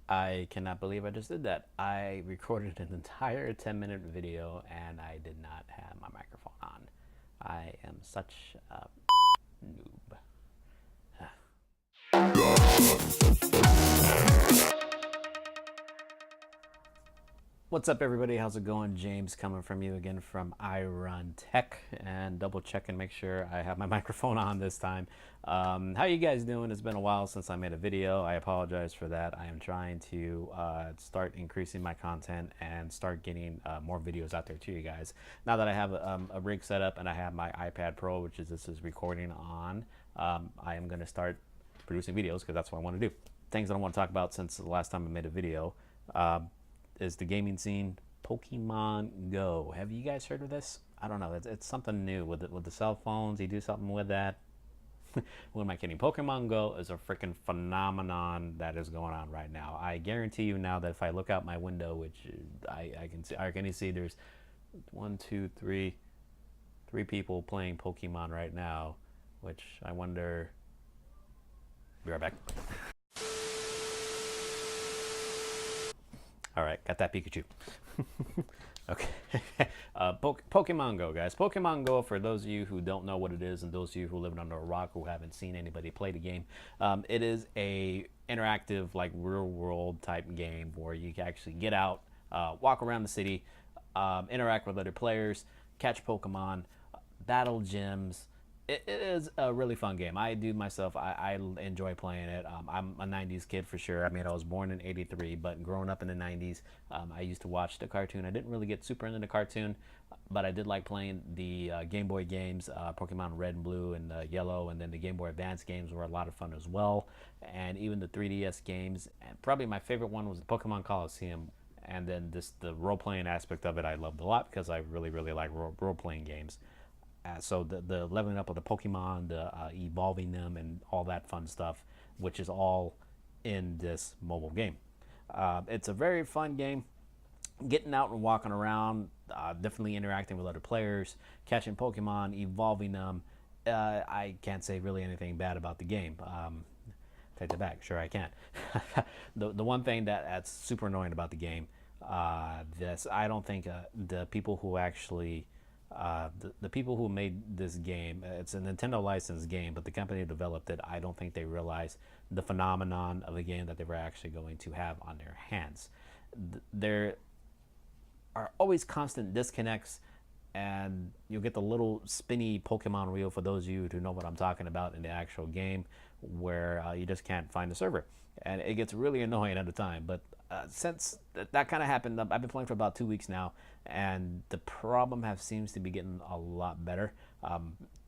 I cannot believe I just did that. I recorded an entire 10-minute video and I did not have my microphone on. I am such a noob. What's up, everybody? How's it going? James coming from you again from I Run Tech, and double check and make sure I have my microphone on this time. How you guys doing? It's been a while since I made a video. I apologize for that. I am trying to start increasing my content and start getting more videos out there to you guys. Now that I have a rig set up and I have my iPad Pro, which is this is recording on, I am going to start producing videos because that's what I want to do. Things that I want to talk about since the last time I made a video. Is the gaming scene Pokemon Go. Have you guys heard of this? I don't know. It's something new with the cell phones. You do something with that. What am I kidding? Pokemon Go is a freaking phenomenon that is going on right now. I guarantee you now that if I look out my window, which I can see there's one, two, three people playing Pokemon right now, which I wonder. Be right back. All right, got that Pikachu. Okay. Pokemon Go, guys. Pokemon Go, for those of you who don't know what it is and those of you who live under a rock who haven't seen anybody play the game, it is a interactive, like, real-world type game where you can actually get out, walk around the city, interact with other players, catch Pokemon, battle gyms. It is a really fun game. I do myself. I enjoy playing it. I'm a 90s kid for sure. I mean, I was born in 83, but growing up in the 90s, I used to watch the cartoon. I didn't really get super into the cartoon, but I did like playing the Game Boy games, Pokemon Red and Blue and Yellow, and then the Game Boy Advance games were a lot of fun as well. And even the 3DS games. And probably my favorite one was the Pokemon Coliseum. And then the role-playing aspect of it I loved a lot because I really, really like role-playing games. So the leveling up of the Pokemon, the evolving them, and all that fun stuff, which is all in this mobile game. It's a very fun game. Getting out and walking around, definitely interacting with other players, catching Pokemon, evolving them. I can't say really anything bad about the game. Take that back. Sure, I can. The one thing that's super annoying about the game, this I don't think the people who actually the people who made this game, it's a Nintendo licensed game, but the company who developed it, I don't think they realized the phenomenon of a game that they were actually going to have on their hands. There are always constant disconnects, and you'll get the little spinny Pokemon wheel, for those of you who know what I'm talking about, in the actual game, where you just can't find the server. And it gets really annoying at the time, but since that kind of happened, I've been playing for about 2 weeks now, and the problem seems to be getting a lot better.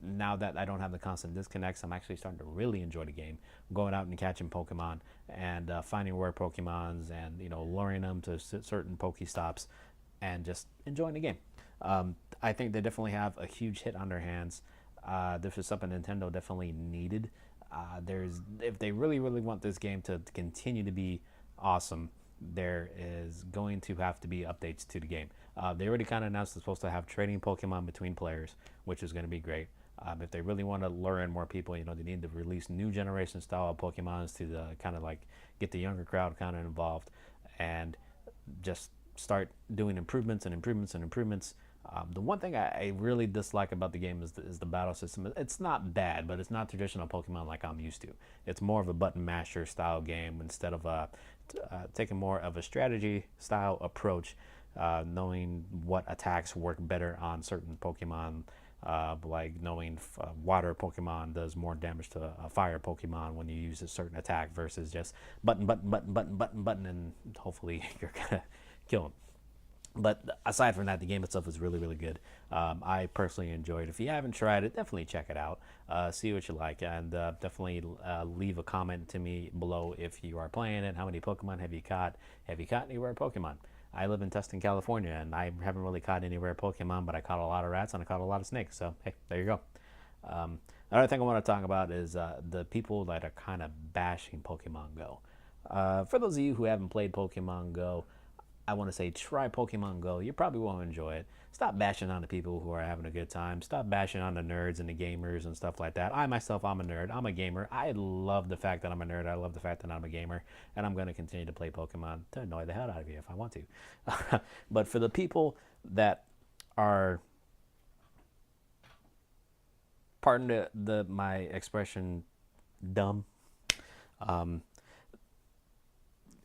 Now that I don't have the constant disconnects, I'm actually starting to really enjoy the game, going out and catching Pokemon and finding rare Pokemons, and luring them to certain Pokestops and just enjoying the game. I think they definitely have a huge hit on their hands. This is something Nintendo definitely needed. If they really, really want this game to continue to be awesome, there is going to have to be updates to the game. They already kind of announced they're supposed to have trading Pokemon between players, which is going to be great. If they really want to lure in more people, they need to release new generation style of Pokemons to kind of like get the younger crowd kind of involved, and just start doing improvements and improvements and improvements. The one thing I really dislike about the game is the battle system. It's not bad, but it's not traditional Pokemon like I'm used to. It's more of a button masher style game instead of taking more of a strategy style approach, knowing what attacks work better on certain Pokemon, like knowing water Pokemon does more damage to a fire Pokemon when you use a certain attack versus just button, button, button, button, button, button, and hopefully you're gonna kill them. But aside from that, the game itself is really, really good. I personally enjoyed it. If you haven't tried it, definitely check it out. See what you like, and definitely leave a comment to me below if you are playing it. How many Pokemon have you caught? Have you caught any rare Pokemon? I live in Tustin, California, and I haven't really caught any rare Pokemon, but I caught a lot of rats and I caught a lot of snakes. So, hey, there you go. Another thing I want to talk about is the people that are kind of bashing Pokemon Go. For those of you who haven't played Pokemon Go, I want to say try Pokemon Go. You probably won't enjoy it. Stop bashing on the people who are having a good time. Stop bashing on the nerds and the gamers and stuff like that. I myself, I'm a nerd. I'm a gamer. I love the fact that I'm a nerd. I love the fact that I'm a gamer. And I'm going to continue to play Pokemon to annoy the hell out of you if I want to. But for the people that are, pardon my expression, dumb, um,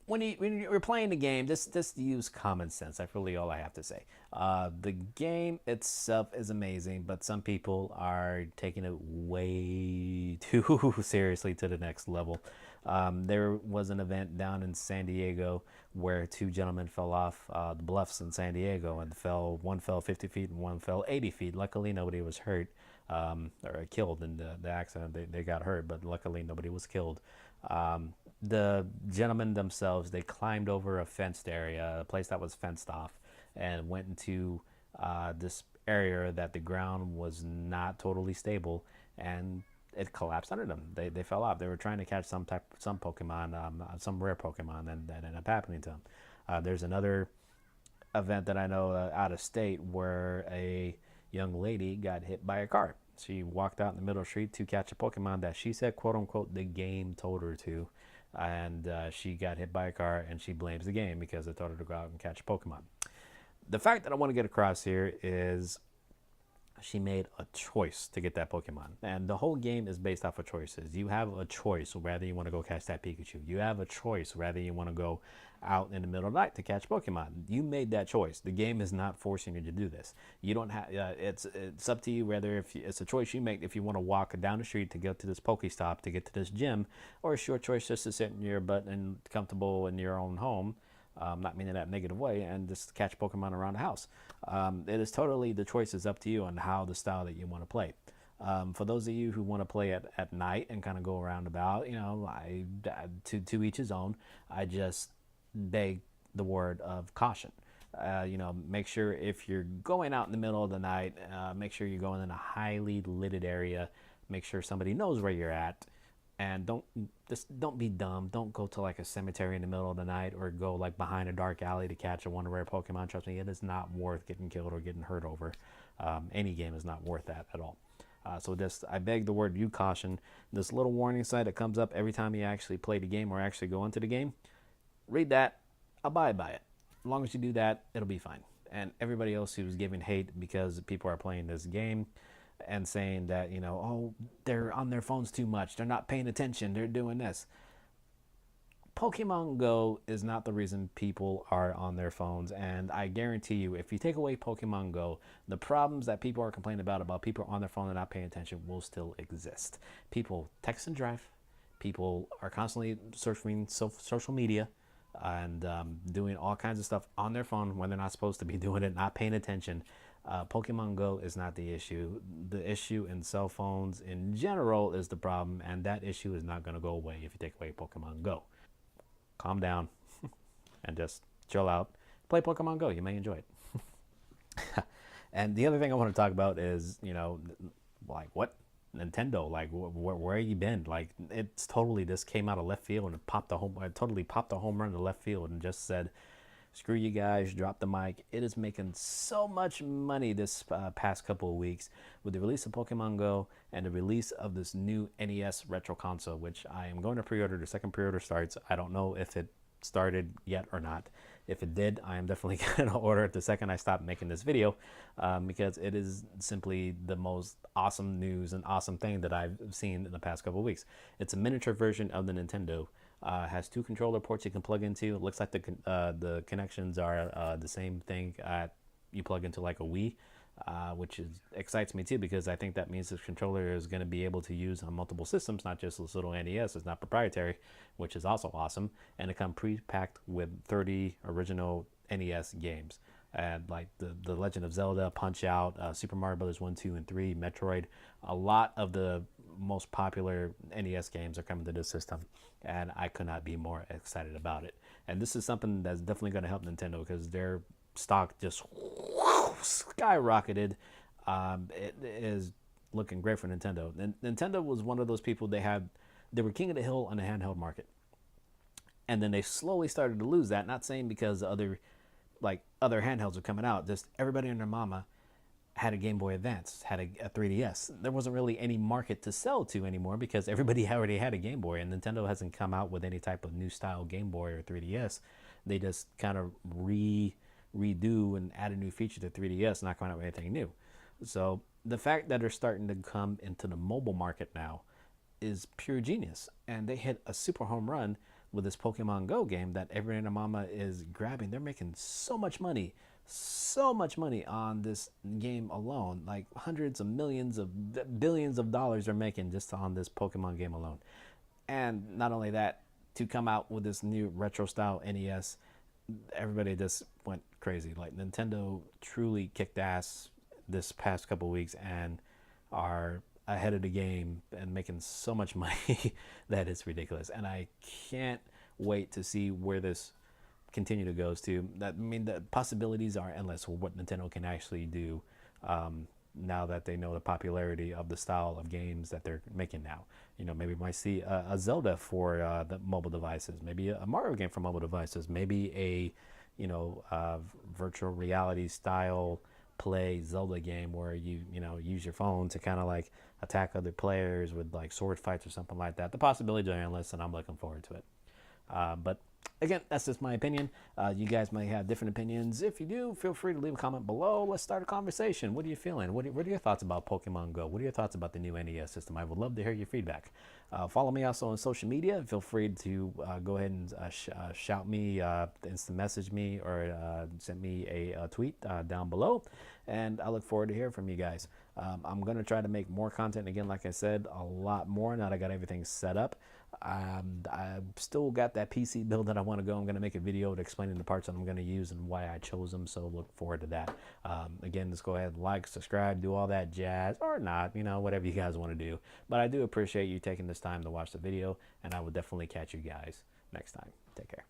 when you're playing the game, just use common sense. That's really all I have to say. The game itself is amazing, but some people are taking it way too seriously to the next level. There was an event down in San Diego where two gentlemen fell off the bluffs in San Diego and one fell 50 feet and one fell 80 feet. Luckily, nobody was hurt or killed in the accident. They got hurt, but luckily nobody was killed. The gentlemen themselves, they climbed over a fenced area, a place that was fenced off, and went into this area that the ground was not totally stable, and it collapsed under them. They fell off. They were trying to catch some Pokemon, some rare Pokemon, and that ended up happening to them. There's another event that I know out of state where a young lady got hit by a car. She walked out in the middle of the street to catch a Pokemon that she said, quote unquote, the game told her to. And she got hit by a car, and she blames the game because it told her to go out and catch a Pokemon. The fact that I want to get across here is she made a choice to get that Pokemon. And the whole game is based off of choices. You have a choice whether you want to go catch that Pikachu. You have a choice whether you want to go out in the middle of the night to catch Pokemon. You made that choice. The game is not forcing you to do this. You don't have. It's up to you whether it's a choice you make if you want to walk down the street to get to this Pokestop to get to this gym, or it's your choice just to sit in your butt and comfortable in your own home. Not meaning that negative way, and just catch Pokemon around the house. It is totally, the choice is up to you on how the style that you want to play. For those of you who want to play at night and kind of go around about, to each his own. I just beg the word of caution. Make sure if you're going out in the middle of the night, make sure you're going in a highly lighted area. Make sure somebody knows where you're at. And don't be dumb. Don't go to like a cemetery in the middle of the night, or go like behind a dark alley to catch a one rare Pokemon. Trust me, it is not worth getting killed or getting hurt over. Any game is not worth that at all. So I beg the word, you caution. This little warning sign that comes up every time you actually play the game or actually go into the game, read that, abide by it. As long as you do that, it'll be fine. And everybody else who's giving hate because people are playing this game and saying that, they're on their phones too much, they're not paying attention, they're doing this. Pokemon Go is not the reason people are on their phones, and I guarantee you, if you take away Pokemon Go, the problems that people are complaining about people on their phone and not paying attention, will still exist. People text and drive, people are constantly surfing social media and doing all kinds of stuff on their phone when they're not supposed to be doing it, not paying attention. Pokemon Go is not the issue. The issue in cell phones in general is the problem, and that issue is not going to go away if you take away Pokemon Go. Calm down and just chill out. Play Pokemon Go. You may enjoy it. And the other thing I want to talk about is, like, what? Nintendo, like, where you been? Like, it's totally, this came out of left field and totally popped a home run to left field and just said, screw you guys, drop the mic. It is making so much money this past couple of weeks with the release of Pokemon Go and the release of this new NES Retro Console, which I am going to pre-order. The second pre-order starts. I don't know if it started yet or not. If it did, I am definitely going to order it the second I stop making this video, because it is simply the most awesome news and awesome thing that I've seen in the past couple of weeks. It's a miniature version of the Nintendo. Has two controller ports you can plug into. It looks like the connections are the same thing you plug into like a Wii, which excites me too, because I think that means this controller is going to be able to use on multiple systems, not just this little NES. It's not proprietary, which is also awesome. And it comes pre-packed with 30 original NES games. And like the Legend of Zelda, Punch-Out, Super Mario Bros. 1, 2, and 3, Metroid. A lot of the most popular NES games are coming to this system, and I could not be more excited about it. And this is something that's definitely going to help Nintendo, because their stock just skyrocketed. It is looking great for Nintendo. And Nintendo was one of those people, they were king of the hill on the handheld market, and then they slowly started to lose that. Not saying because other like other handhelds are coming out, just everybody and their mama had a Game Boy Advance, had a 3DS. There wasn't really any market to sell to anymore because everybody already had a Game Boy, and Nintendo hasn't come out with any type of new style Game Boy or 3DS. They just kind of redo and add a new feature to 3DS, not coming out with anything new. So the fact that they're starting to come into the mobile market now is pure genius, and they hit a super home run with this Pokemon Go game that everybody and their mama is grabbing. They're making so much money on this game alone, like hundreds of millions of billions of dollars they're making just on this Pokemon game alone. And not only that, to come out with this new retro style NES, everybody just went crazy. Like Nintendo truly kicked ass this past couple weeks and are ahead of the game and making so much money that it's ridiculous. And I can't wait to see where this continue to goes to. That, I mean, the possibilities are endless for what Nintendo can actually do now that they know the popularity of the style of games that they're making now. You know, maybe we might see a Zelda for the mobile devices, maybe a Mario game for mobile devices, maybe a virtual reality style play Zelda game where you use your phone to kind of like attack other players with like sword fights or something like that. The possibilities are endless, and I'm looking forward to it. But again, that's just my opinion. You guys may have different opinions. If you do, feel free to leave a comment below. Let's start a conversation. What are you feeling? What are your thoughts about Pokemon Go? What are your thoughts about the new NES system? I would love to hear your feedback. Follow me also on social media. Feel free to go ahead and shout me, instant message me, or send me a tweet down below. And I look forward to hearing from you guys. I'm going to try to make more content. Again, like I said, a lot more now that I got everything set up. I've still got that PC build that I want to go. I'm going to make a video explaining the parts that I'm going to use and why I chose them, so look forward to that. Again, just go ahead and like, subscribe, do all that jazz, or not, whatever you guys want to do. But I do appreciate you taking this time to watch the video, and I will definitely catch you guys next time. Take care.